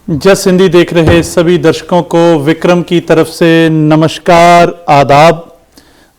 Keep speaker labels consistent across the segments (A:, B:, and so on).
A: जस हिंदी देख रहे सभी दर्शकों को विक्रम की तरफ से नमस्कार आदाब।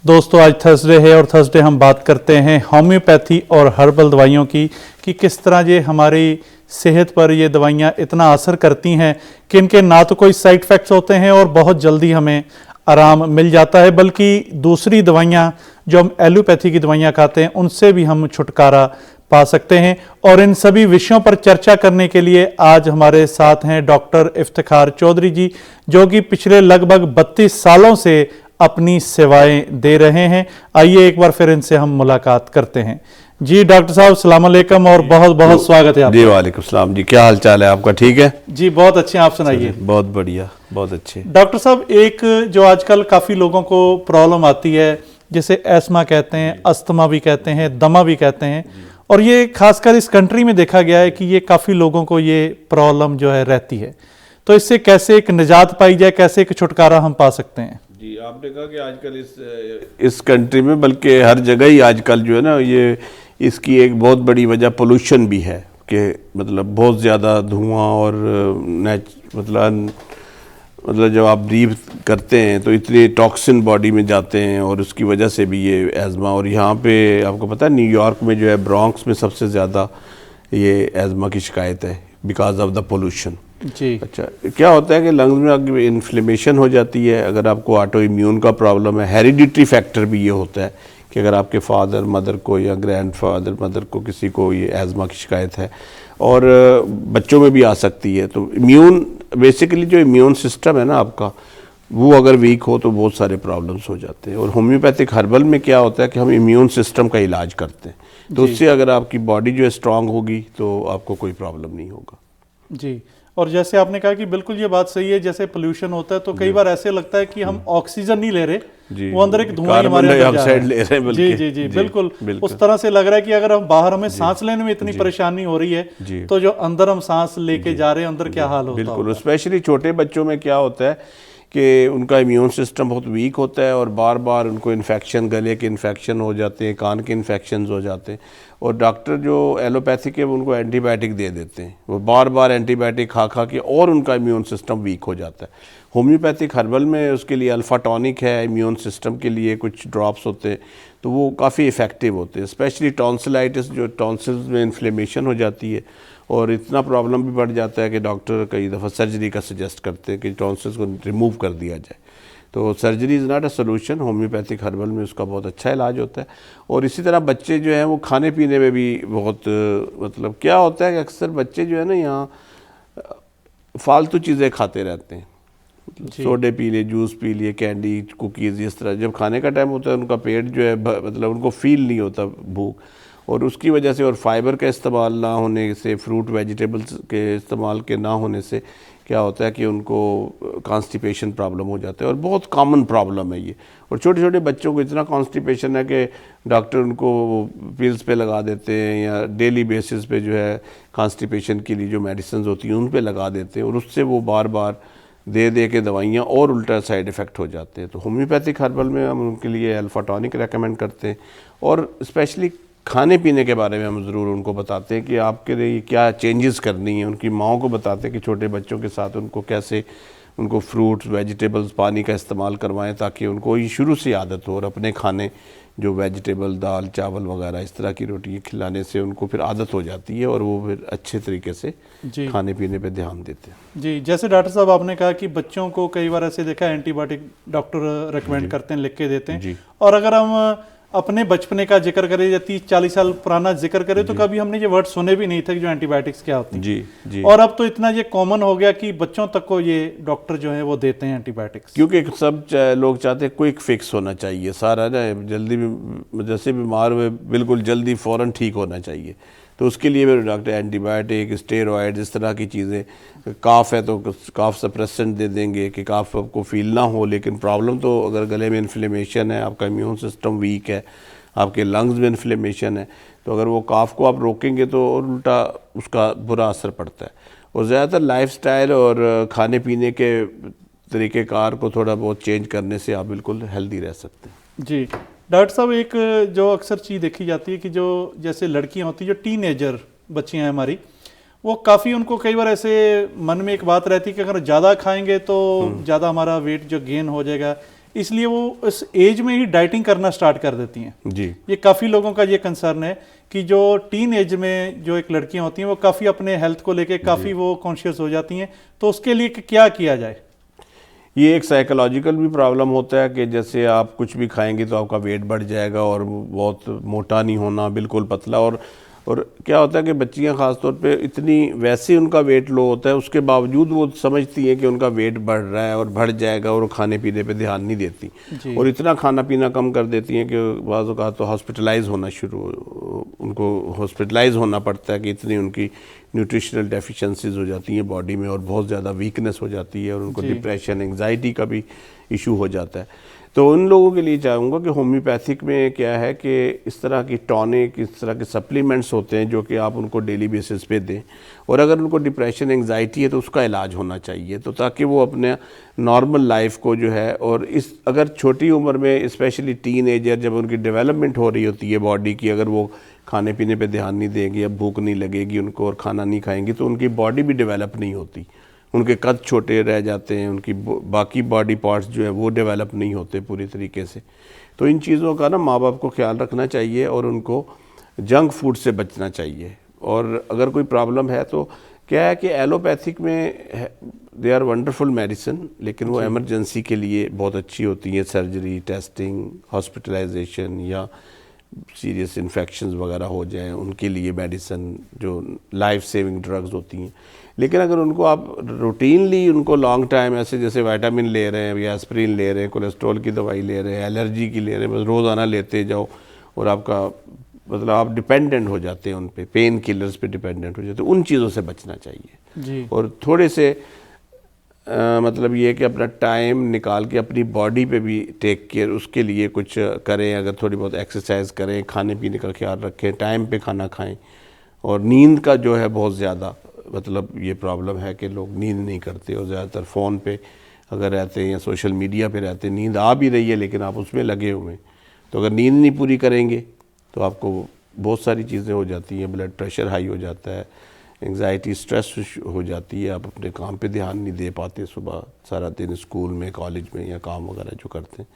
A: दोस्तों आज थर्सडे है और थर्सडे हम बात करते हैं होम्योपैथी और हर्बल दवाइयों की कि किस तरह ये हमारी सेहत पर ये दवाइयाँ इतना असर करती हैं कि इनके ना तो कोई साइड इफ़ेक्ट्स होते हैं और बहुत जल्दी हमें आराम मिल जाता है, बल्कि दूसरी दवाइयाँ जो हम एलोपैथी की दवाइयाँ खाते हैं उनसे भी हम छुटकारा पा सकते हैं। और इन सभी विषयों पर चर्चा करने के लिए आज हमारे साथ हैं डॉक्टर इफ्तिखार चौधरी जी, जो कि पिछले लगभग 32 सालों से अपनी सेवाएं दे रहे हैं। आइए एक बार फिर इनसे हम मुलाकात करते हैं। जी डॉक्टर साहब अस्सलाम वालेकुम और बहुत बहुत स्वागत है आपका।
B: जी वालेकुम सलाम जी, क्या हाल चाल है आपका? ठीक है
A: जी, बहुत अच्छे हैं, आप सुनाइए।
B: बहुत बढ़िया, बहुत अच्छे।
A: डॉक्टर साहब, एक जो आजकल काफ़ी लोगों को प्रॉब्लम आती है जिसे एस्मा कहते हैं, अस्थमा भी कहते हैं, दमा भी कहते हैं, और ये खासकर इस कंट्री में देखा गया है कि ये काफ़ी लोगों को ये प्रॉब्लम जो है रहती है। तो इससे कैसे एक निजात पाई जाए, कैसे एक छुटकारा हम पा सकते हैं?
B: जी, आपने कहा कि आजकल इस कंट्री में, बल्कि हर जगह ही आजकल जो है ना, ये इसकी एक बहुत बड़ी वजह पोल्यूशन भी है कि मतलब बहुत ज़्यादा धुआं और मतलब जब आप ब्रीथ करते हैं तो इतने टॉक्सिन बॉडी में जाते हैं और उसकी वजह से भी ये एज़मा। और यहाँ पे आपको पता है न्यूयॉर्क में जो है ब्रॉन्क्स में सबसे ज़्यादा ये एज़मा की शिकायत है बिकॉज ऑफ द पोल्यूशन।
A: जी
B: अच्छा, क्या होता है कि लंग्स में आपकी इन्फ्लेमेशन हो जाती है। अगर आपको ऑटो इम्यून का प्रॉब्लम है, हेरिडिटरी फैक्टर भी ये होता है कि अगर आपके फादर मदर को या ग्रैंडफादर मदर को किसी को ये एज़मा की शिकायत है, और बच्चों में भी आ सकती है, तो इम्यून बेसिकली जो इम्यून सिस्टम है ना आपका, वो अगर वीक हो तो बहुत सारे प्रॉब्लम्स हो जाते हैं। और होम्योपैथिक हर्बल में क्या होता है कि हम इम्यून सिस्टम का इलाज करते हैं, तो उससे अगर आपकी बॉडी जो है स्ट्रांग होगी तो आपको कोई प्रॉब्लम नहीं होगा।
A: जी, और जैसे आपने कहा कि बिल्कुल ये बात सही है, जैसे पोल्यूशन होता है तो कई बार ऐसे लगता है कि हम ऑक्सीजन नहीं ले रहे, वो अंदर एक धुआं हमारे अंदर जा रहा है।
B: ले रहे हैं
A: जी जी जी, बिल्कुल उस तरह से लग रहा है कि अगर हम बाहर हमें सांस लेने में इतनी परेशानी हो रही है तो जो अंदर हम सांस लेके जा रहे हैं अंदर क्या हाल होता है।
B: बिल्कुल, स्पेशली छोटे बच्चों में क्या होता है कि उनका इम्यून सिस्टम बहुत वीक होता है और बार बार उनको इन्फेक्शन, गले के इन्फेक्शन हो जाते हैं, कान के इन्फेक्शन हो जाते हैं, और डॉक्टर जो एलोपैथिक है उनको एंटीबायोटिक दे देते हैं। वो बार बार एंटीबायोटिक खा खा के और उनका इम्यून सिस्टम वीक हो जाता है। होम्योपैथिक हर्बल में उसके लिए अल्फ़ा टॉनिक है, इम्यून सिस्टम के लिए कुछ ड्रॉप्स होते हैं, तो वो काफ़ी इफ़ेक्टिव होते हैं। स्पेशली टॉन्सिलाइटिस, जो टॉन्सिल्स में इन्फ्लेमेशन हो जाती है और इतना प्रॉब्लम भी बढ़ जाता है कि डॉक्टर कई दफ़ा सर्जरी का सजेस्ट करते हैं कि टॉन्सिल्स को रिमूव कर दिया जाए। तो surgery is not a solution, homeopathic herbal में उसका बहुत अच्छा इलाज होता है। और इसी तरह बच्चे जो हैं वो खाने पीने में भी बहुत मतलब क्या होता है कि अक्सर बच्चे जो है ना यहाँ फालतू चीज़ें खाते रहते हैं, सोडे पी लिए, जूस पी लिए, कैंडी, कुकीज़, इस तरह। जब खाने का टाइम होता है उनका पेट जो है मतलब उनको फील नहीं होता भूख, और उसकी वजह से और फाइबर का इस्तेमाल ना होने से, फ्रूट वेजिटेबल्स के इस्तेमाल के ना होने से क्या होता है कि उनको कॉन्स्टिपेशन प्रॉब्लम हो जाता है, और बहुत कॉमन प्रॉब्लम है ये। और छोटे छोटे बच्चों को इतना कॉन्स्टिपेशन है कि डॉक्टर उनको पिल्स पे लगा देते हैं या डेली बेसिस पे जो है कॉन्स्टिपेशन के लिए जो मेडिसिन होती हैं उन पे लगा देते हैं, और उससे वो बार बार दे दे के दवाइयाँ और उल्टा साइड इफ़ेक्ट हो जाते हैं। तो होम्योपैथिक हर्बल में हम उनके लिए अल्फ़ा टॉनिक रेकमेंड करते हैं, और स्पेशली खाने पीने के बारे में हम ज़रूर उनको बताते हैं कि आपके लिए क्या चेंजेस करनी है। उनकी माओ को बताते हैं कि छोटे बच्चों के साथ उनको कैसे उनको फ्रूट्स, वेजिटेबल्स, पानी का इस्तेमाल करवाएं ताकि उनको ये शुरू से आदत हो, और अपने खाने जो वेजिटेबल, दाल, चावल वगैरह इस तरह की रोटी खिलाने से उनको फिर आदत हो जाती है और वो फिर अच्छे तरीके से खाने पीने पे ध्यान देते हैं।
A: जी, जैसे डॉक्टर साहब आपने कहा कि बच्चों को कई बार ऐसे देखा एंटीबायोटिक डॉक्टर रेकमेंड करते हैं, लिख के देते हैं, और अगर हम अपने बचपने का जिक्र करें या 30-40 साल पुराना जिक्र करें तो कभी हमने ये वर्ड सुने भी नहीं थे कि जो एंटीबायोटिक्स क्या होती है। जी। और अब तो इतना ये कॉमन हो गया कि बच्चों तक को ये डॉक्टर जो है वो देते हैं एंटीबायोटिक्स, क्योंकि
B: सब लोग चाहते हैं क्विक फिक्स होना चाहिए सारा ना, जल्दी जैसे बीमार हुए बिल्कुल जल्दी फ़ौरन ठीक होना चाहिए। तो उसके लिए मेरे डॉक्टर एंटीबायोटिक, स्टेरॉयड, इस तरह की चीज़ें, काफ है तो काफ सप्रेसेंट दे देंगे कि काफ आपको फील ना हो, लेकिन प्रॉब्लम तो अगर गले में इन्फ्लेमेशन है, आपका इम्यून सिस्टम वीक है, आपके लंग्स में इन्फ्लेमेशन है, तो अगर वो काफ को आप रोकेंगे तो और उल्टा उसका बुरा असर पड़ता है। और ज़्यादातर लाइफस्टाइल और खाने पीने के तरीक़ेकार को थोड़ा बहुत चेंज करने से आप बिल्कुल हेल्दी रह सकते हैं।
A: जी डॉक्टर साहब, एक जो अक्सर चीज़ देखी जाती है कि जो जैसे लड़कियां होती हैं, जो टीनेजर बच्चियां हैं हमारी, वो काफ़ी उनको कई बार ऐसे मन में एक बात रहती है कि अगर ज़्यादा खाएंगे तो ज़्यादा हमारा वेट जो गेन हो जाएगा, इसलिए वो इस एज में ही डाइटिंग करना स्टार्ट कर देती हैं।
B: जी,
A: ये काफ़ी लोगों का ये कंसर्न है कि जो टीन एज में जो एक लड़कियां होती हैं वो काफ़ी अपने हेल्थ को लेके काफ़ी वो कॉन्शियस हो जाती हैं, तो उसके लिए क्या किया जाए?
B: ये एक साइकोलॉजिकल भी प्रॉब्लम होता है कि जैसे आप कुछ भी खाएंगे तो आपका वेट बढ़ जाएगा और बहुत मोटा नहीं होना, बिल्कुल पतला। और क्या होता है कि बच्चियां ख़ास तौर पे इतनी वैसे उनका वेट लो होता है, उसके बावजूद वो समझती हैं कि उनका वेट बढ़ रहा है और बढ़ जाएगा, और वो खाने पीने पे ध्यान नहीं देती और इतना खाना पीना कम कर देती हैं कि बाज़ औक़ात तो हॉस्पिटलाइज होना उनको हॉस्पिटलाइज होना पड़ता है कि इतनी उनकी न्यूट्रिशनल डेफिशिएंसीज हो जाती हैं बॉडी में और बहुत ज़्यादा वीकनेस हो जाती है और उनको डिप्रेशन, एंग्जाइटी का भी इशू हो जाता है। तो उन लोगों के लिए चाहूँगा कि होम्योपैथिक में क्या है कि इस तरह की टॉनिक, इस तरह के सप्लीमेंट्स होते हैं जो कि आप उनको डेली बेसिस पे दें, और अगर उनको डिप्रेशन, एंग्जाइटी है तो उसका इलाज होना चाहिए, तो ताकि वो अपने नॉर्मल लाइफ को जो है, और इस अगर छोटी उम्र में स्पेशली टीन एजर जब उनकी डेवलपमेंट हो रही होती है बॉडी की, अगर वो खाने पीने पे ध्यान नहीं देंगे या भूख नहीं लगेगी उनको और खाना नहीं खाएंगी तो उनकी बॉडी भी डेवलप नहीं होती, उनके कद छोटे रह जाते हैं, उनकी बाकी बॉडी पार्ट्स जो है वो डेवलप नहीं होते पूरी तरीके से। तो इन चीज़ों का ना माँ बाप को ख्याल रखना चाहिए और उनको जंक फूड से बचना चाहिए। और अगर कोई प्रॉब्लम है तो क्या है कि एलोपैथिक में दे आर वंडरफुल मेडिसिन, लेकिन वो एमरजेंसी के लिए बहुत अच्छी होती हैं, सर्जरी, टेस्टिंग, हॉस्पिटलाइजेशन या सीरियस इन्फेक्शंस वगैरह हो जाएं उनके लिए मेडिसिन जो लाइफ सेविंग ड्रग्स होती हैं। लेकिन अगर उनको आप रूटीनली उनको लॉन्ग टाइम ऐसे जैसे विटामिन ले रहे हैं या एस्प्रिन ले रहे हैं, कोलेस्ट्रॉल की दवाई ले रहे हैं, एलर्जी की ले रहे हैं, बस रोज़ाना लेते जाओ और आपका मतलब आप डिपेंडेंट हो जाते हैं उन पे, पेन किलर्स पे डिपेंडेंट हो जाते हैं, उन चीज़ों से बचना चाहिए
A: जी।
B: और थोड़े से मतलब ये कि अपना टाइम निकाल के अपनी बॉडी पे भी टेक केयर, उसके लिए कुछ करें, अगर थोड़ी बहुत एक्सरसाइज करें, खाने पीने का ख्याल रखें, टाइम पे खाना खाएं। और नींद का जो है बहुत ज़्यादा मतलब ये प्रॉब्लम है कि लोग नींद नहीं करते और ज़्यादातर फ़ोन पे अगर रहते हैं या सोशल मीडिया पे रहते हैं, नींद आ भी रही है लेकिन आप उसमें लगे हुए हैं, तो अगर नींद नहीं पूरी करेंगे तो आपको बहुत सारी चीज़ें हो जाती हैं, ब्लड प्रेशर हाई हो जाता है, एंग्जाइटी, स्ट्रेस हो जाती है, आप अपने काम पे ध्यान नहीं दे पाते सुबह सारा दिन स्कूल में, कॉलेज में या काम वगैरह जो करते हैं।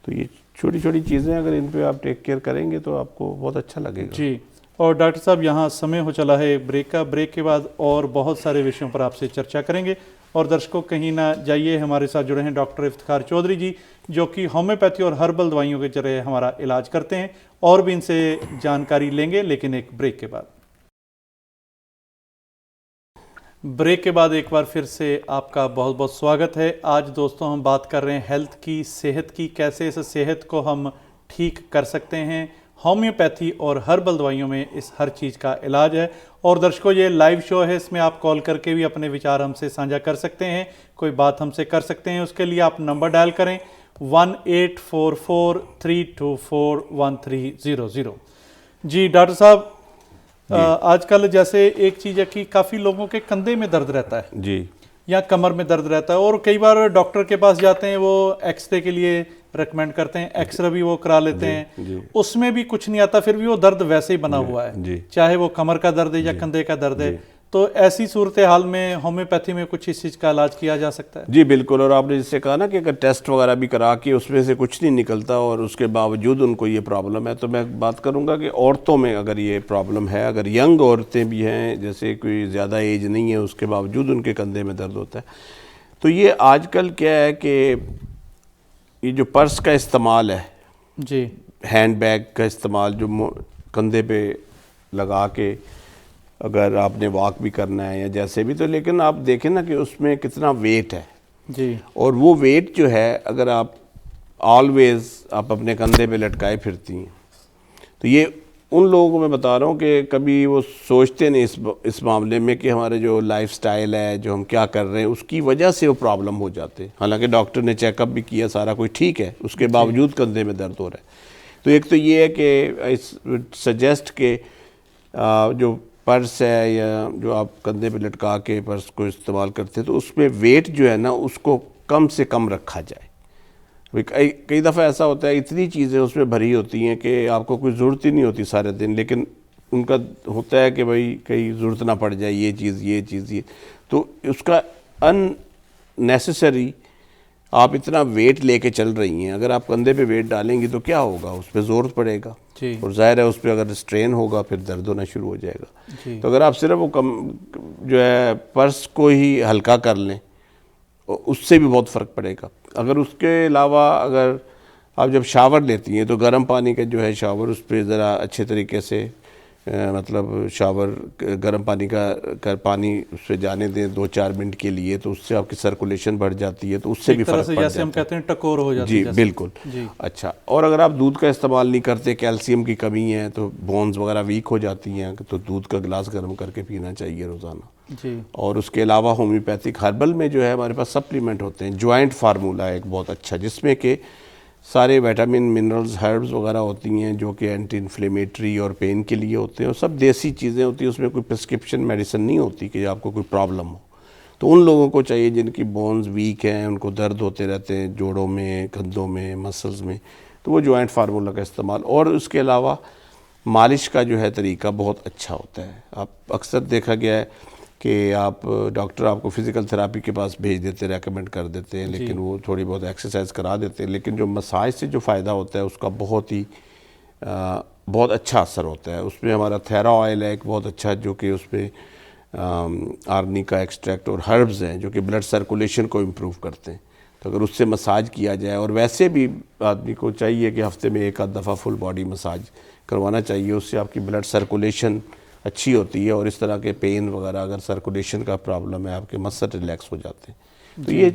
B: तो ये छोटी छोटी चीज़ें अगर इन पे आप टेक केयर करेंगे तो आपको बहुत अच्छा लगेगा।
A: जी। और डॉक्टर साहब यहाँ समय हो चला है ब्रेक का, ब्रेक के बाद और बहुत सारे विषयों पर आपसे चर्चा करेंगे। और दर्शकों कहीं ना जाइए, हमारे साथ जुड़े हैं डॉक्टर इफ्तिखार चौधरी जी जो कि होम्योपैथी और हर्बल दवाइयों के जरिए हमारा इलाज करते हैं, और भी इनसे जानकारी लेंगे लेकिन एक ब्रेक के बाद। ब्रेक के बाद एक बार फिर से आपका बहुत बहुत स्वागत है। आज दोस्तों हम बात कर रहे हैं हेल्थ की, सेहत की, कैसे इस सेहत को हम ठीक कर सकते हैं। होम्योपैथी और हर्बल दवाइयों में इस हर चीज़ का इलाज है। और दर्शकों ये लाइव शो है, इसमें आप कॉल करके भी अपने विचार हमसे साझा कर सकते हैं, कोई बात हमसे कर सकते हैं। उसके लिए आप नंबर डायल करें 1844324130। जी डॉक्टर साहब, आजकल जैसे एक चीज़ है कि काफ़ी लोगों के कंधे में दर्द रहता है
B: जी,
A: या कमर में दर्द रहता है, और कई बार डॉक्टर के पास जाते हैं, वो एक्सरे के लिए रेकमेंड करते हैं, एक्सरे भी वो करा लेते हैं, उसमें भी कुछ नहीं आता, फिर भी वो दर्द वैसे ही बना हुआ है, चाहे वो कमर का दर्द है या कंधे का दर्द है। तो ऐसी सूरत हाल में होम्योपैथी में कुछ इस चीज़ का इलाज किया जा सकता है?
B: जी बिल्कुल। और आपने जिससे कहा ना कि अगर टेस्ट वगैरह भी करा के उसमें से कुछ नहीं निकलता और उसके बावजूद उनको ये प्रॉब्लम है, तो मैं बात करूँगा कि औरतों में अगर ये प्रॉब्लम है, अगर यंग औरतें भी हैं, जैसे कोई ज़्यादा एज नहीं है, उसके बावजूद उनके कंधे में दर्द होता है, तो ये आजकल क्या है कि ये जो पर्स का इस्तेमाल है
A: जी, हैंड
B: बैग का इस्तेमाल जो कंधे पे लगा के अगर आपने वॉक भी करना है या जैसे भी, तो लेकिन आप देखें ना कि उसमें कितना वेट है
A: जी,
B: और वो वेट जो है अगर आप ऑलवेज आप अपने कंधे पे लटकाए फिरती हैं, तो ये उन लोगों को मैं बता रहा हूँ कि कभी वो सोचते नहीं इस मामले में कि हमारे जो लाइफस्टाइल है, जो हम क्या कर रहे हैं, उसकी वजह से वो प्रॉब्लम हो जाते हैं। हालांकि डॉक्टर ने चेकअप भी किया, सारा कुछ ठीक है, उसके बावजूद कंधे में दर्द हो रहा है। तो एक तो ये है कि सजेस्ट के जो पर्स है या जो आप कंधे पे लटका के पर्स को इस्तेमाल करते हैं, तो उसमें वेट जो है ना उसको कम से कम रखा जाए। कई दफ़ा ऐसा होता है इतनी चीज़ें उसमें भरी होती हैं कि आपको कोई ज़रूरत ही नहीं होती सारे दिन, लेकिन उनका होता है कि भाई कहीं ज़रूरत ना पड़ जाए ये चीज़ ये, तो उसका अननेसेसरी आप इतना वेट लेके चल रही हैं, अगर आप कंधे पे वेट डालेंगी तो क्या होगा, उस पर ज़ोर पड़ेगा और जाहिर है उस पर अगर स्ट्रेन होगा फिर दर्द होना शुरू हो जाएगा। तो अगर आप सिर्फ वो जो है पर्स को ही हल्का कर लें उससे भी बहुत फ़र्क पड़ेगा। अगर उसके अलावा अगर आप जब शावर लेती हैं तो गर्म पानी का जो है शावर उस पर ज़रा अच्छे तरीके से मतलब शावर गर्म पानी का पानी उस पर जाने दें 2-4 मिनट के लिए, तो उससे आपकी सर्कुलेशन बढ़ जाती है, तो उससे भी फ़र्क पड़ जाता है।
A: जैसे हम कहते हैं टकोर हो जाती
B: है। जी बिल्कुल जी। अच्छा, और अगर आप दूध का इस्तेमाल नहीं करते, कैल्शियम की कमी है तो बोन्स वगैरह वीक हो जाती हैं, तो दूध का गिलास गर्म करके पीना चाहिए रोज़ाना जी। और उसके अलावा होम्योपैथिक हर्बल में जो है हमारे पास सप्लीमेंट होते हैं, जॉइंट फार्मूला है एक बहुत अच्छा, जिसमें कि सारे विटामिन मिनरल्स हर्ब्स वगैरह होती हैं जो कि एंटी इन्फ्लेमेटरी और पेन के लिए होते हैं, और सब देसी चीज़ें होती हैं, उसमें कोई प्रिस्क्रिप्शन मेडिसिन नहीं होती कि आपको कोई प्रॉब्लम हो। तो उन लोगों को चाहिए जिनकी बोन्स वीक हैं, उनको दर्द होते रहते हैं जोड़ों में, कंधों में, मसल्स में, तो वो जॉइंट फार्मूला का इस्तेमाल। और उसके अलावा मालिश का जो है तरीका बहुत अच्छा होता है। आप अक्सर देखा गया है कि आप डॉक्टर आपको फ़िज़िकल थेरापी के पास भेज देते, रेकमेंड कर देते हैं, लेकिन वो थोड़ी बहुत एक्सरसाइज करा देते हैं, लेकिन जो मसाज से जो फ़ायदा होता है उसका बहुत अच्छा असर होता है। उसमें हमारा थेरा ऑयल है एक बहुत अच्छा, जो कि उसमें आर्नी का एक्सट्रैक्ट और हर्ब्स हैं जो कि ब्लड सर्कुलेशन को इम्प्रूव करते हैं। तो अगर उससे मसाज किया जाए, और वैसे भी आदमी को चाहिए कि हफ्ते में 1-आध दफ़ा फुल बॉडी मसाज करवाना चाहिए, उससे आपकी ब्लड सर्कुलेशन अच्छी होती है, और इस तरह के पेन वगैरह अगर सर्कुलेशन का प्रॉब्लम है आपके मसल रिलैक्स हो जाते हैं। तो ये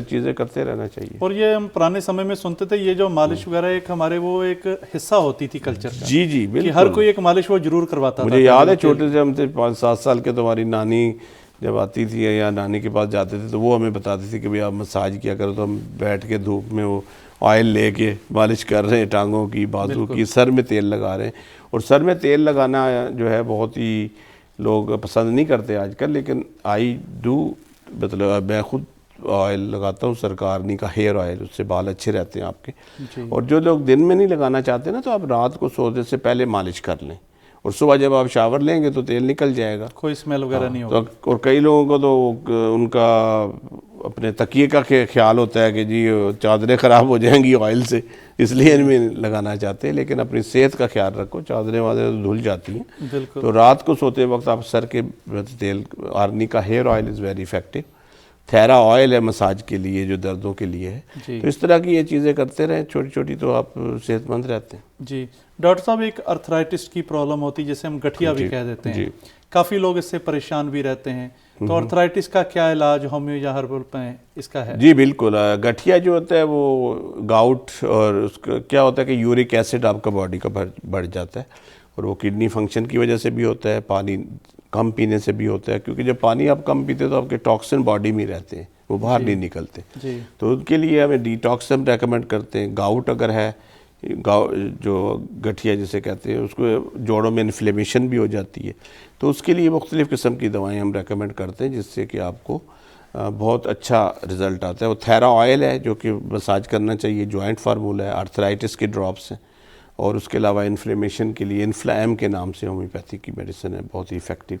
B: चीज़ें करते रहना चाहिए।
A: और ये हम पुराने समय में सुनते थे, ये जो मालिश वगैरह एक हमारे वो एक हिस्सा होती थी कल्चर का।
B: जी जी बिल्कुल,
A: कि हर कोई एक मालिश वो जरूर करवाता था।
B: मुझे याद है छोटे से हम थे 5-7 साल के, तो हमारी नानी जब आती थी या नानी के पास जाते थे तो वो हमें बताती थी कि भाई आप मसाज किया करो, तो हम बैठ के धूप में वो ऑयल लेके मालिश कर रहे हैं, टांगों की, बाजू की, सर में तेल लगा रहे हैं। और सर में तेल लगाना जो है बहुत ही लोग पसंद नहीं करते आजकल, लेकिन आई डू, मतलब मैं खुद ऑयल लगाता हूँ सरकारनी का हेयर ऑयल, उससे बाल अच्छे रहते हैं आपके। और जो लोग दिन में नहीं लगाना चाहते ना, तो आप रात को सोने से पहले मालिश कर लें, और सुबह जब आप शावर लेंगे तो तेल निकल जाएगा, कोई स्मेल वगैरह नहीं होगा। तो और कई लोगों को तो उनका अपने तकिए का ख्याल होता है कि जी चादरें ख़राब हो जाएंगी ऑयल से, इसलिए इनमें लगाना चाहते हैं, लेकिन अपनी सेहत का ख्याल रखो, चादरें वादरें तो धुल जाती हैं। तो रात को सोते वक्त आप सर के तेल, आर्नी का hair oil is very effective, थेरा ऑयल है मसाज के लिए जो दर्दों के लिए है। तो इस तरह की ये चीज़ें करते रहें छोटी छोटी, तो आप सेहतमंद रहते हैं।
A: जी डॉक्टर साहब, एक अर्थराइटिस की प्रॉब्लम होती है जिसे हम गठिया भी कह देते हैं, काफ़ी लोग इससे परेशान भी रहते हैं, तो अर्थराइटिस का क्या इलाज होम्यो या हर्बल में इसका है?
B: जी बिल्कुल, गठिया जो होता है वो गाउट, और उसका क्या होता है कि यूरिक एसिड आपका बॉडी का बढ़ जाता है, और वो किडनी फंक्शन की वजह से भी होता है, पानी कम पीने से भी होता है, क्योंकि जब पानी आप कम पीते तो आपके टॉक्सिन बॉडी में रहते हैं, वो बाहर नहीं निकलते। तो उनके लिए हमें डिटॉक्स हम रेकमेंड करते हैं। गाउट अगर है, जो गठिया जिसे कहते हैं, उसको जोड़ों में इन्फ्लेमेशन भी हो जाती है, तो उसके लिए मुख्तलिफ़ किस्म की दवाएं हम रेकमेंड करते हैं, जिससे कि आपको बहुत अच्छा रिज़ल्ट आता है। वो थेरा ऑयल है जो कि मसाज करना चाहिए, जॉइंट फार्मूला है, आर्थराइटिस के ड्रॉप्स हैं, और उसके अलावा इन्फ्लेमेशन के लिए इन्फ्लाएम के नाम से होम्योपैथिक की मेडिसिन है, बहुत ही इफ़ेक्टिव।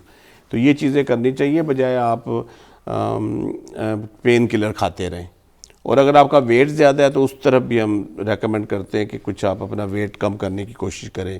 B: तो ये चीज़ें करनी चाहिए, बजाय आप पेन किलर खाते रहें। और अगर आपका वेट ज़्यादा है तो उस तरफ भी हम रेकमेंड करते हैं कि कुछ आप अपना वेट कम करने की कोशिश करें,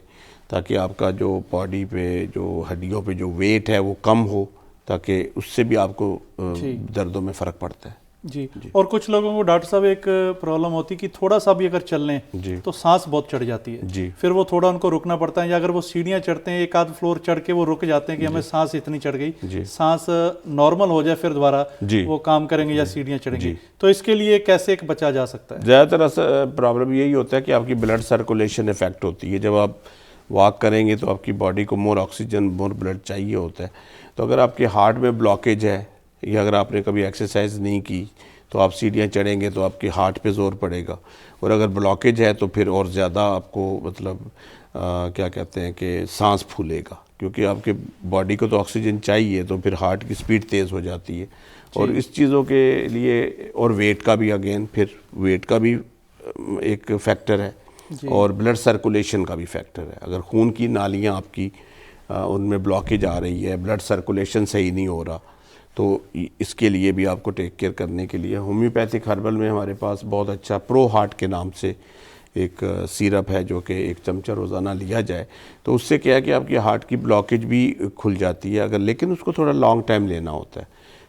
B: ताकि आपका जो बॉडी पे, जो हड्डियों पे जो वेट है वो कम हो, ताकि उससे भी आपको दर्दों में फ़र्क पड़ता है।
A: जी। और कुछ लोगों को डॉक्टर साहब एक प्रॉब्लम होती है कि थोड़ा सा भी अगर चल लें तो सांस बहुत चढ़ जाती है जी। फिर वो थोड़ा उनको रुकना पड़ता है, या अगर वो सीढ़ियाँ चढ़ते हैं, एक आध फ्लोर चढ़ के वो रुक जाते हैं कि हमें सांस इतनी चढ़ गई, सांस नॉर्मल हो जाए फिर दोबारा वो काम करेंगे या सीढ़ियाँ चढ़ेंगे, तो इसके लिए कैसे एक बचा जा सकता है?
B: ज़्यादातर प्रॉब्लम यही होता है कि आपकी ब्लड सर्कुलेशन इफेक्ट होती है। जब आप वॉक करेंगे तो आपकी बॉडी को मोर ऑक्सीजन, मोर ब्लड चाहिए होता है। तो अगर आपके हार्ट में ब्लॉकेज है, या अगर आपने कभी एक्सरसाइज नहीं की तो आप सीढ़ियाँ चढ़ेंगे तो आपके हार्ट पे ज़ोर पड़ेगा, और अगर ब्लॉकेज है तो फिर और ज़्यादा आपको मतलब क्या कहते हैं कि सांस फूलेगा, क्योंकि आपके बॉडी को तो ऑक्सीजन चाहिए, तो फिर हार्ट की स्पीड तेज़ हो जाती है। और इस चीज़ों के लिए, और वेट का भी, अगेन फिर वेट का भी एक फैक्टर है, और ब्लड सर्कुलेशन का भी फैक्टर है। अगर खून की नालियाँ आपकी उनमें ब्लॉकेज आ रही है, ब्लड सर्कुलेशन सही नहीं हो रहा, तो इसके लिए भी आपको टेक केयर करने के लिए होम्योपैथिक हर्बल में हमारे पास बहुत अच्छा प्रो हार्ट के नाम से एक सिरप है, जो कि 1 चमचा रोज़ाना लिया जाए तो उससे क्या है कि आपकी हार्ट की ब्लॉकेज भी खुल जाती है अगर, लेकिन उसको थोड़ा लॉन्ग टाइम लेना होता है।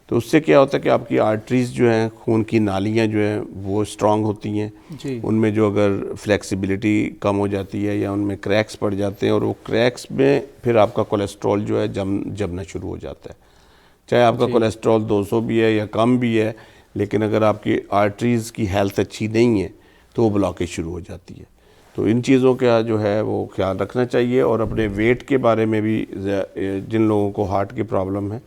B: तो उससे क्या होता है कि आपकी आर्टरीज़ जो हैं, खून की नालियाँ जो हैं वो स्ट्रांग होती हैं, उनमें जो अगर फ्लेक्सिबिलिटी कम हो जाती है या उनमें क्रैक्स पड़ जाते हैं, और वो क्रैक्स में फिर आपका कोलेस्ट्रॉल जो है जमना शुरू हो जाता है। चाहे आपका कोलेस्ट्रॉल 200 भी है या कम भी है, लेकिन अगर आपकी आर्टरीज़ की हेल्थ अच्छी नहीं है तो वो ब्लॉकेज शुरू हो जाती है। तो इन चीज़ों का जो है वो ख्याल रखना चाहिए, और अपने वेट के बारे में भी, जिन लोगों को हार्ट की प्रॉब्लम है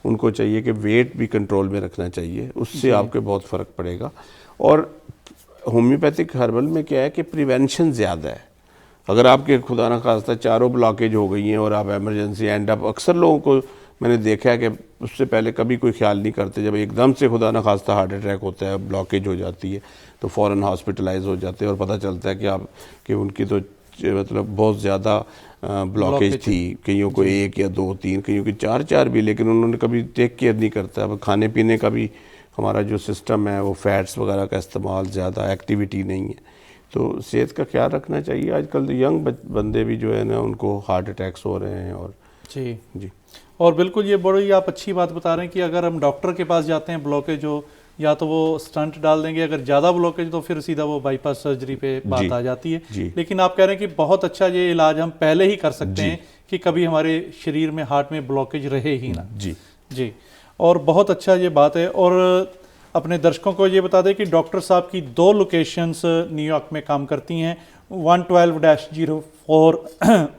B: उनको चाहिए कि वेट भी कंट्रोल में रखना चाहिए, उससे आपके बहुत फ़र्क पड़ेगा। और होम्योपैथिक हर्बल में क्या है कि प्रिवेंशन ज़्यादा है। अगर आपके खुदा न खास्ता चारों ब्लॉकेज हो गई हैं और आप एमरजेंसी एंड अप, अक्सर लोगों को मैंने देखा है कि उससे पहले कभी कोई ख्याल नहीं करते, जब एकदम से खुदा न खास्ता हार्ट अटैक होता है, ब्लॉकेज हो जाती है, तो फ़ौरन हॉस्पिटलाइज हो जाते हैं और पता चलता है कि उनकी तो मतलब बहुत ज़्यादा ब्लॉकेज थी, कईयों को 1 या 2 3, कईयों की 4 भी, लेकिन उन्होंने कभी टेक केयर नहीं करता। अब खाने पीने का भी हमारा जो सिस्टम है वो फैट्स वगैरह का इस्तेमाल, ज़्यादा एक्टिविटी नहीं है, तो सेहत का ख्याल रखना चाहिए। आजकल यंग बंदे भी जो है ना उनको हार्ट अटैक्स हो रहे हैं। और जी
A: और बिल्कुल ये बड़ी आप अच्छी बात बता रहे हैं कि अगर हम डॉक्टर के पास जाते हैं, ब्लॉकेज हो, या तो वो स्टंट डाल देंगे, अगर ज़्यादा ब्लॉकेज तो फिर सीधा वो बाईपास सर्जरी पे बात आ जाती है। लेकिन आप कह रहे हैं कि बहुत अच्छा ये इलाज हम पहले ही कर सकते हैं कि कभी हमारे शरीर में, हार्ट में ब्लॉकेज रहे ही ना। जी और बहुत अच्छा ये बात है। और अपने दर्शकों को ये बता दें कि डॉक्टर साहब की 2 लोकेशंस न्यूयॉर्क में काम करती हैं, 112-04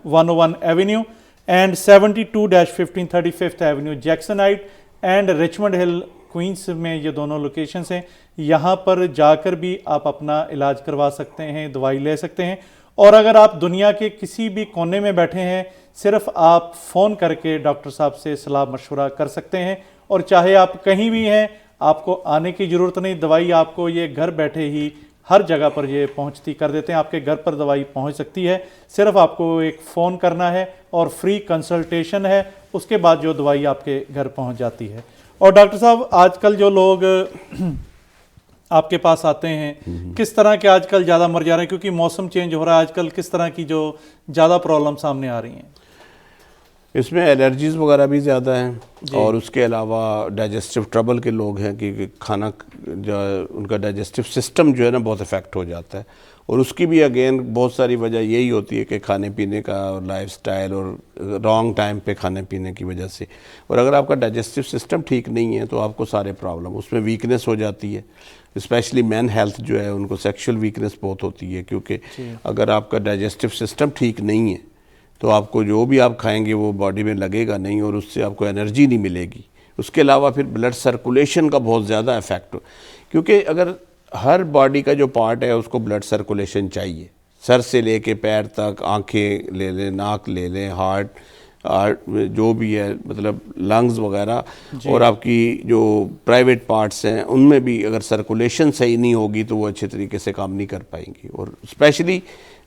A: 101 avenue and 72-1535 avenue Jackson Heights and Richmond Hill Queens में, ये दोनों लोकेशंस हैं। यहाँ पर जाकर भी आप अपना इलाज करवा सकते हैं, दवाई ले सकते हैं। और अगर आप दुनिया के किसी भी कोने में बैठे हैं, सिर्फ आप फ़ोन करके डॉक्टर साहब से सलाह मशवरा कर सकते हैं। और चाहे आप कहीं भी हैं, आपको आने की ज़रूरत नहीं, दवाई आपको ये घर बैठे ही हर जगह पर ये पहुंचती कर देते हैं। आपके घर पर दवाई पहुंच सकती है, सिर्फ आपको एक फ़ोन करना है और फ्री कंसल्टेशन है, उसके बाद जो दवाई आपके घर पहुंच जाती है। और डॉक्टर साहब, आजकल जो लोग आपके पास आते हैं, किस तरह के आजकल ज़्यादा मर जा रहे हैं, क्योंकि मौसम चेंज हो रहा है आजकल, किस तरह की जो ज़्यादा प्रॉब्लम सामने आ रही हैं?
B: इसमें एलर्जीज़ वगैरह भी ज़्यादा हैं, और उसके अलावा डाइजेस्टिव ट्रबल के लोग हैं कि खाना जो उनका डाइजेस्टिव सिस्टम जो है ना बहुत इफ़ेक्ट हो जाता है, और उसकी भी अगेन बहुत सारी वजह यही होती है कि खाने पीने का और लाइफस्टाइल और रॉन्ग टाइम पे खाने पीने की वजह से। और अगर आपका डाइजेस्टिव सिस्टम ठीक नहीं है तो आपको सारे प्रॉब्लम, उसमें वीकनेस हो जाती है, स्पेशली मैन हेल्थ जो है उनको सेक्शुअल वीकनेस बहुत होती है, क्योंकि अगर आपका डाइजेस्टिव सिस्टम ठीक नहीं है तो आपको जो भी आप खाएंगे वो बॉडी में लगेगा नहीं, और उससे आपको एनर्जी नहीं मिलेगी। उसके अलावा फिर ब्लड सर्कुलेशन का बहुत ज़्यादा इफेक्ट हो, क्योंकि अगर हर बॉडी का जो पार्ट है उसको ब्लड सर्कुलेशन चाहिए, सर से लेके पैर तक, आंखें ले लें, नाक ले लें, हार्ट जो भी है, मतलब लंग्स वगैरह, और आपकी जो प्राइवेट पार्ट्स हैं उनमें भी अगर सर्कुलेशन सही नहीं होगी तो वो अच्छे तरीके से काम नहीं कर पाएंगी। और स्पेशली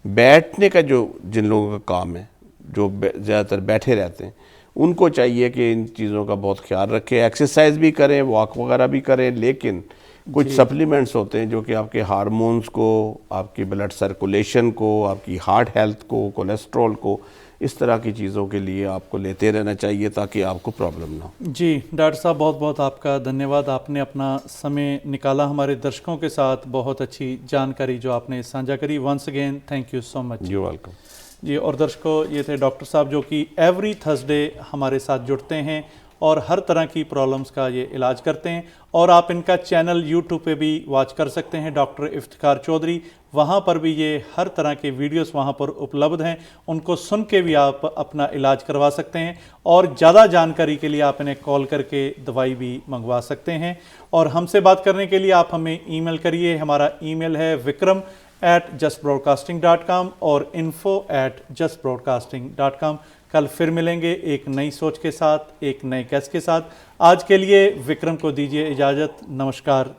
B: बैठने का जो जिन लोगों का काम है, जो ज़्यादातर बैठे रहते हैं, उनको चाहिए कि इन चीज़ों का बहुत ख्याल रखें, एक्सरसाइज भी करें, वॉक वगैरह भी करें, लेकिन कुछ सप्लीमेंट्स होते हैं जो कि आपके हार्मोन्स को, आपकी ब्लड सर्कुलेशन को, आपकी हार्ट हेल्थ को, कोलेस्ट्रॉल को, इस तरह की चीज़ों के लिए आपको लेते रहना चाहिए ताकि आपको प्रॉब्लम ना हो।
A: जी डॉक्टर साहब, बहुत बहुत आपका धन्यवाद, आपने अपना समय निकाला हमारे दर्शकों के साथ, बहुत अच्छी जानकारी जो आपने साझा करी। Once again thank you so much.
B: You welcome.
A: जी, और दर्शकों, ये थे डॉक्टर साहब जो कि एवरी थर्सडे हमारे साथ जुड़ते हैं और हर तरह की प्रॉब्लम्स का ये इलाज करते हैं। और आप इनका चैनल यूट्यूब पे भी वॉच कर सकते हैं, डॉक्टर इफ्तिखार चौधरी, वहाँ पर भी ये हर तरह के वीडियोस वहाँ पर उपलब्ध हैं, उनको सुन के भी आप अपना इलाज करवा सकते हैं। और ज़्यादा जानकारी के लिए आप इन्हें कॉल करके दवाई भी मंगवा सकते हैं। और हमसे बात करने के लिए आप हमें ईमेल करिए, हमारा ईमेल है vikram@justbroadcasting.com और info@justbroadcasting.com। कल फिर मिलेंगे एक नई सोच के साथ, एक नए गेस्ट के साथ। आज के लिए विक्रम को दीजिए इजाज़त। नमस्कार।